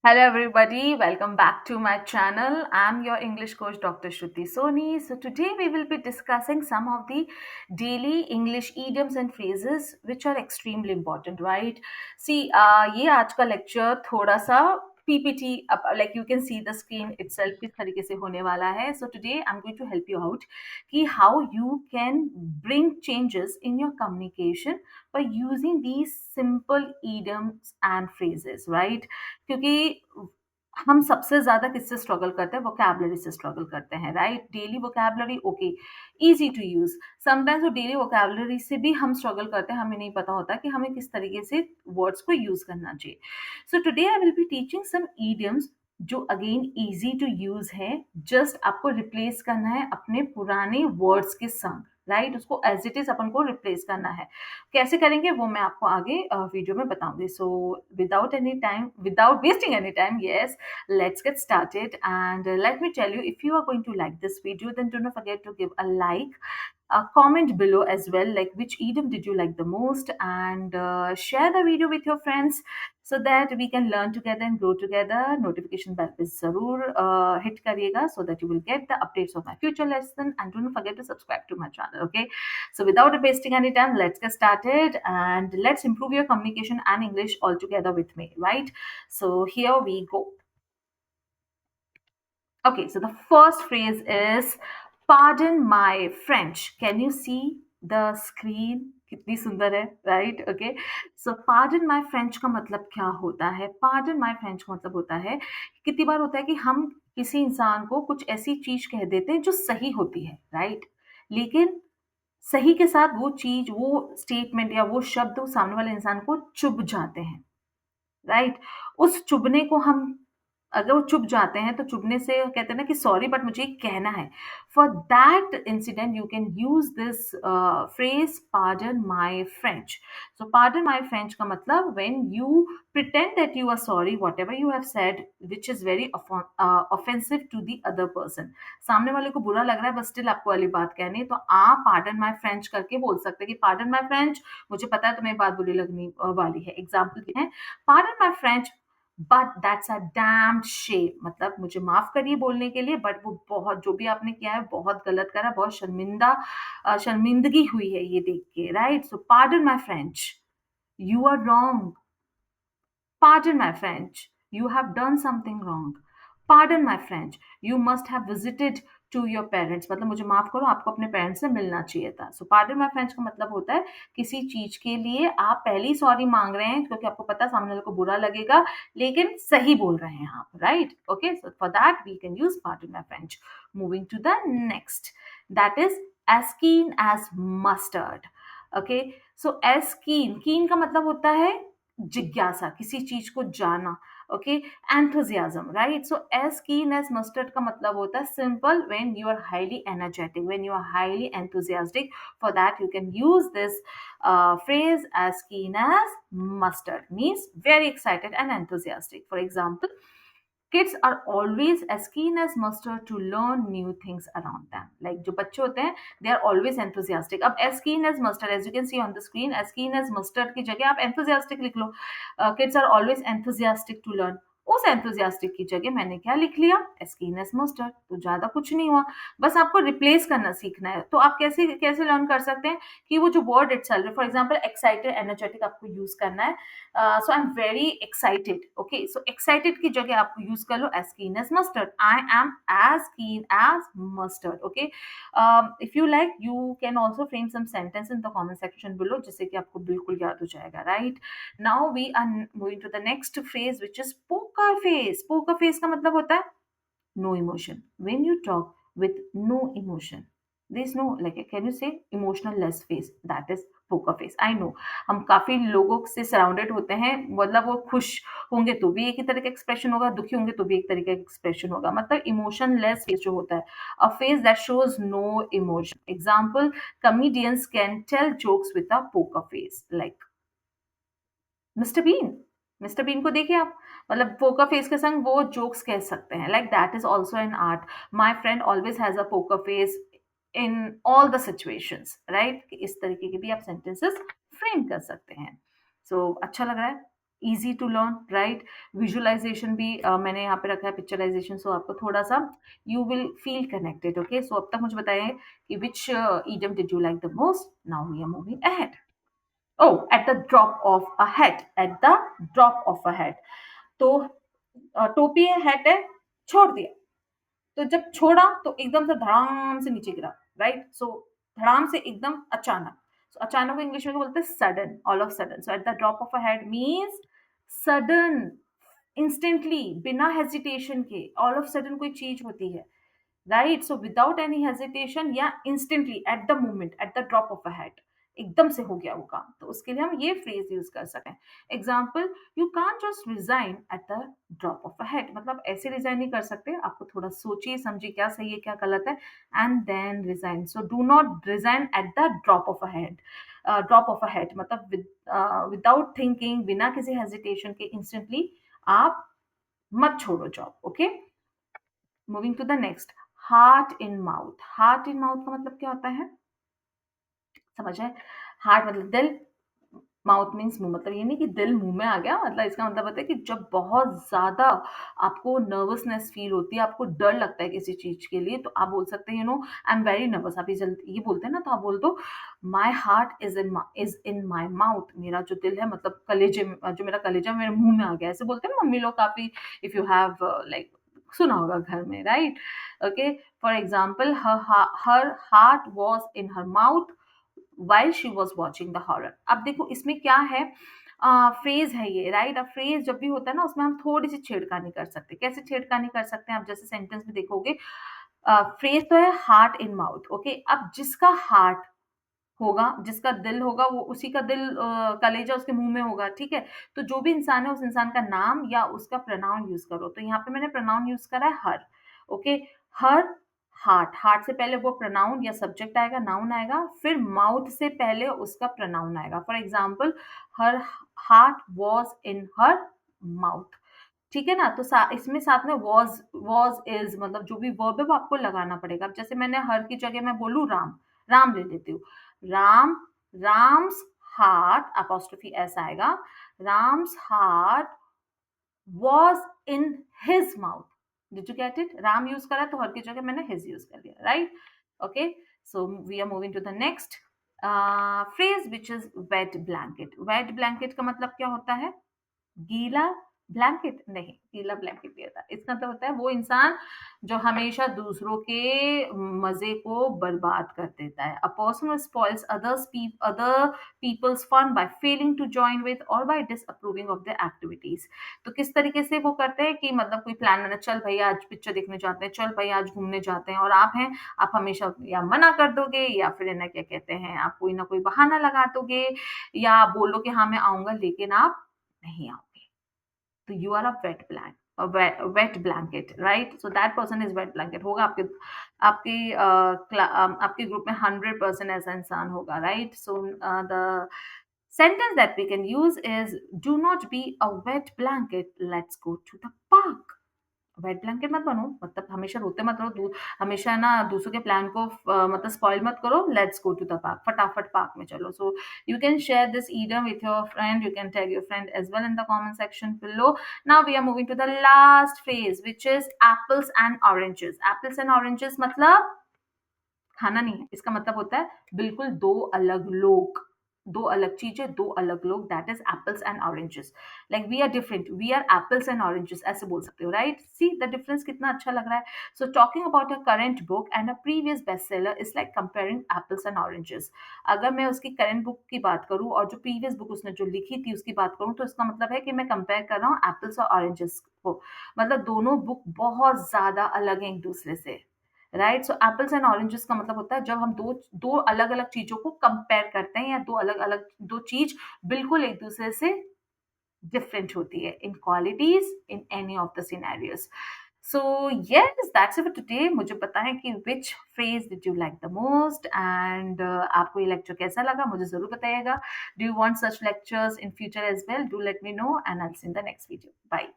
Hello, everybody. Welcome back to my channel. I'm your English coach, Dr. Shruti Soni. So, today we will be discussing some of the daily English idioms and phrases which are extremely important, right? See, ये आज का lecture थोड़ा सा PPT, like you can see the screen itself किस तरीके से होने वाला है. So, today I'm going to help you out कि how you can bring changes in your communication by using these simple idioms and phrases, right? क्योंकि हम सबसे ज़्यादा किससे स्ट्रगल करते हैं? वोकैब्युलरी से स्ट्रगल करते हैं, right? Daily vocabulary okay, easy to use. Sometimes वो डेली वोकैब्युलरी से भी हम स्ट्रगल करते हैं, हमें नहीं पता होता कि हमें किस तरीके से वर्ड्स को यूज़ करना चाहिए। So today I will be teaching some idioms जो अगेन ईज़ी टू यूज़ है, जस्ट आपको रिप्लेस करना है अपने पुराने वर्ड्स के संग, राइट? उसको एज़ इट इज़ अपन को रिप्लेस करना है। कैसे करेंगे वो मैं आपको आगे वीडियो में बताऊंगी so without wasting any time yes let's get started and let me tell you if you are going to like this video then do not forget to give a like, comment below as well like which idiom did you like the most and share the video with your friends so that we can learn together and grow together. Notification bell पे जरूर hit करिएगा so that you will get the updates of my future lesson and do not forget to subscribe to my channel. Okay, so without wasting any time, let's get started and let's improve your communication and English all together with me, right? So here we go. Okay, so the first phrase is pardon my French. Can you see the screen? कितनी सुंदर है, right? Okay, so pardon my French का मतलब क्या होता है? Pardon my French का मतलब होता है, कितनी बार होता है कि हम किसी इंसान को कुछ ऐसी चीज कह देते हैं जो सही होती है, राइट? लेकिन सही के साथ वो चीज, वो स्टेटमेंट या वो शब्द उस सामने वाले इंसान को चुभ जाते हैं, राइट? उस चुभने को हम, अगर वो चुप जाते हैं तो चुभने से कहते हैं ना कि सॉरी बट मुझे ये कहना है। For that incident you can use this phrase pardon my French. So pardon my French का मतलब when you pretend that you are sorry whatever you have said which is very offensive to the other person. सामने वाले को बुरा लग रहा है बस स्टिल आपको वाली बात कहनी है तो आप पार्डन माय फ्रेंच करके बोल सकते हैं कि पार्डन माय फ्रेंच, मुझे पता है तुम्हें बात बुरी लगने वाली है। एग्जाम्पल है pardon my French but that's a damned shame, मतलब मुझे माफ करिए बोलने के लिए बट वो बहुत, जो भी आपने किया है बहुत गलत करा, बहुत शर्मिंदगी हुई है ये देख के, right? So pardon my French, you are wrong. Pardon my French, you have done something wrong. Pardon my French, you must have visited to your parents, मतलब मुझे माफ करो आपको अपने पेरेंट्स से मिलना चाहिए था। सो पार्डन माय फ्रेंच का मतलब होता है किसी चीज के लिए आप पहले ही सॉरी मांग रहे हैं क्योंकि आपको पता है सामने वाले को बुरा लगेगा, लेकिन सही बोल रहे हैं आप, right? Okay, so for that we can use pardon my French. Moving to the next, that is as keen as mustard. Okay, so as keen, keen का मतलब होता है जिज्ञासा, किसी चीज को जाना। Okay, enthusiasm, right? So as keen as mustard का मतलब होता है simple, when you are highly energetic, when you are highly enthusiastic, for that you can use this phrase as keen as mustard, means very excited and enthusiastic. For example, kids are always as keen as mustard to learn new things around them. Like जो बच्चे होते हैं they are always enthusiastic. अब as keen as mustard, as you can see on the screen, as keen as mustard की जगह आप enthusiastic लिख लो। Kids are always enthusiastic to learn, उस enthusiastic की जगह मैंने क्या लिख लिया? as keen as mustard। तो ज्यादा कुछ नहीं हुआ, बस आपको रिप्लेस करना सीखना है। तो आप कैसे कैसे लर्न कर सकते हैं कि वो जो वर्ड इटसेल्फ है, फॉर एग्जांपल एक्साइटेड, एनर्जेटिक आपको यूज करना है। So I am very excited. Okay, so excited की जगह आपको यूज कर लो as keen as mustard. I am as keen as mustard. Okay, if you like you can also frame some sentence in the comment section below जिससे कि आपको बिल्कुल याद हो जाएगा, right? Now we are moving to the next phrase which is poker face. Poker face का मतलब होता है no emotion. When you talk with no emotion, there is no, like, can you say emotional less face? That is poker face. I know हम काफी लोगों से surrounded होते हैं, मतलब वो खुश होंगे तो भी एक ही तरह का एक्सप्रेशन होगा, दुखी होंगे तो भी एक तरह का एक्सप्रेशन होगा, मतलब इमोशन लेस फेस जो होता है, a face that shows no emotion. Example, comedians can tell jokes with a poker face, like Mister Bean. Mister Bean को देखिए आप, मतलब पोकर फेस के संग वो जोक्स कह सकते हैं, like that is also an art. My friend always has a poker face in all the situations, right? इस तरीके के भी आप सेंटेंसेस फ्रेम कर सकते हैं। सो अच्छा लग रहा है? Easy to learn, right? Visualisation भी मैंने यहाँ पे रखा है पिक्चराइजेशन, सो आपको थोड़ा सा you will feel connected. Okay, so अब तक मुझे बताइए कि विच idiom did you like the most? Now we are moving ahead. Oh, at the drop of a hat, at the drop of a hat. तो टोपी है, हैट है, छोड़ दिया। तो जब छोड़ा तो एकदम से धड़ाम से नीचे गिरा, राइट? सो धड़ाम से एकदम अचानक। सो अचानक को इंग्लिश में क्या बोलते हैं? Sudden, all of sudden. So at the drop of a head means sudden, instantly, बिना हेजिटेशन के, ऑल ऑफ सडन कोई चीज होती है, right? So without any hesitation या instantly, at the moment, at the drop of a hat, एकदम से हो गया वो काम। तो उसके लिए हम ये फ्रेज यूज कर सकें। Example, you can't just resign at the drop of a hat, मतलब ऐसे रिजाइन नहीं कर सकते, आपको थोड़ा सोचिए समझिए क्या सही है क्या गलत है, and then resign. So do not resign at the drop of a head. Drop of a head मतलब विदाउट थिंकिंग, बिना किसी हेजिटेशन के, इंस्टेंटली आप मत छोड़ो job. Okay, moving to the next, heart in mouth. Heart in mouth का मतलब क्या होता है? समझ है? हार्ट मतलब दिल, माउथ मीन्स मुंह। मतलब ये नहीं कि दिल मुंह में आ गया, मतलब इसका मतलब होता है कि जब बहुत ज्यादा आपको नर्वसनेस फील होती है, आपको डर लगता है किसी चीज के लिए, तो आप बोल सकते हैं you know I am very nervous. आप ये बोलते हैं ना, तो आप बोल दो my heart is in my mouth. मेरा जो दिल है, मतलब कलेजे जो मेरा कलेजा मेरे मुंह में आ गया, ऐसे बोलते हैं ना मम्मी लोग काफी, इफ यू हैव लाइक सुना होगा घर में, right? Okay, for example, her heart was in her mouth while she was watching the horror। अब देखो इसमें क्या है, फ्रेज है ये, राइट? अब फ्रेज जब भी होता है ना, उसमें हम थोड़ी सी छेड़खानी कर सकते हैं। कैसे छेड़खानी कर सकते हैं? आप जैसे सेंटेंस में देखोगे, फ्रेज तो है हार्ट इन माउथ। ओके, अब जिसका हार्ट होगा, जिसका दिल होगा, वो उसी का दिल, कलेजा उसके मुंह में होगा, ठीक है? तो जो भी इंसान है, उस इंसान का नाम या उसका प्रोनाउन यूज करो। तो यहाँ पे मैंने प्रोनाउन यूज करा है हर। ओके, हर हार्ट, हार्ट से पहले वो प्रोनाउन या सब्जेक्ट आएगा, नाउन आएगा, फिर माउथ से पहले उसका प्रोनाउन आएगा। For example, her heart was in her mouth, ठीक है ना? तो इसमें साथ में वॉज इज, मतलब जो भी वर्ब है वो आपको लगाना पड़ेगा। अब जैसे मैंने हर की जगह मैं बोलूं राम, राम ले लेती हूँ। Ram, Ram's heart, apostrophe S आएगा, Ram's heart was in his mouth. Did you get it? Ram use करा तो हर की जगह मैंने हिज यूज कर लिया, right? Okay, so we are moving to the next phrase which is wet blanket. Wet blanket का मतलब क्या होता है? गीला ब्लैंकेट नहीं, गीला ब्लैंकेट नहीं होता। इसका मतलब होता है वो इंसान जो हमेशा दूसरों के मजे को बर्बाद कर देता है। A person spoils other people's fun by failing to join with और by disapproving of their activities. तो किस तरीके से वो करते हैं कि मतलब कोई प्लान बना, चल भाई आज पिक्चर देखने जाते हैं, चल भाई आज घूमने जाते हैं, और आप हैं, आप हमेशा या मना कर दोगे, या फिर ना क्या कहते हैं, आप कोई ना कोई बहाना लगा दोगे, या आप बोलो कि हाँ मैं आऊंगा, लेकिन आप नहीं आओगे। तो you are a wet blank, wet blanket, right? So that person is wet blanket. होगा आपके आपके आपके ग्रुप में 100% ऐसा इंसान होगा, right? So the sentence that we can use is, do not be a wet blanket, let's go to the park। Wait blanket मत बनो, मतलब हमेशा रोते मत रहो, हमेशा ना दूसरों के प्लान को मतलब स्पॉइल मत करो। Let's go to the park, फटाफट पार्क में चलो। So you can share this idiom with your friend, you can tag your friend as well in the comment section below. Now we are moving to the last phrase which is apples and oranges. Apples and oranges मतलब खाना नहीं है, इसका मतलब होता है बिल्कुल दो अलग लोग, दो अलग चीजें, दो अलग लोग। That is apples and oranges. Like we are different, we are apples and oranges, ऐसे बोल सकते हो, राइट? सी द डिफरेंस कितना अच्छा लग रहा है। So talking about a current book and a previous best seller is like comparing apples and oranges. अगर मैं उसकी करंट बुक की बात करूं और जो प्रीवियस बुक उसने जो लिखी थी उसकी बात करूं, तो इसका मतलब है कि मैं कंपेयर कर रहा हूँ एप्पल्स और ऑरेंजेस को। मतलब दोनों बुक बहुत ज्यादा अलग हैं एक दूसरे से, right? So apples and oranges का मतलब होता है जब हम दो दो अलग अलग चीजों को कंपेयर करते हैं, या दो अलग अलग दो चीज बिल्कुल एक दूसरे से डिफरेंट होती है इन qualities in any of the scenarios. So yes, that's it for today. मुझे बताएं कि which phrase did you like the most, and आपको ये लेक्चर कैसा लगा, मुझे जरूर बताइएगा। Do you want such lectures in future as well? Do let me know, and I will see in the next video. Bye.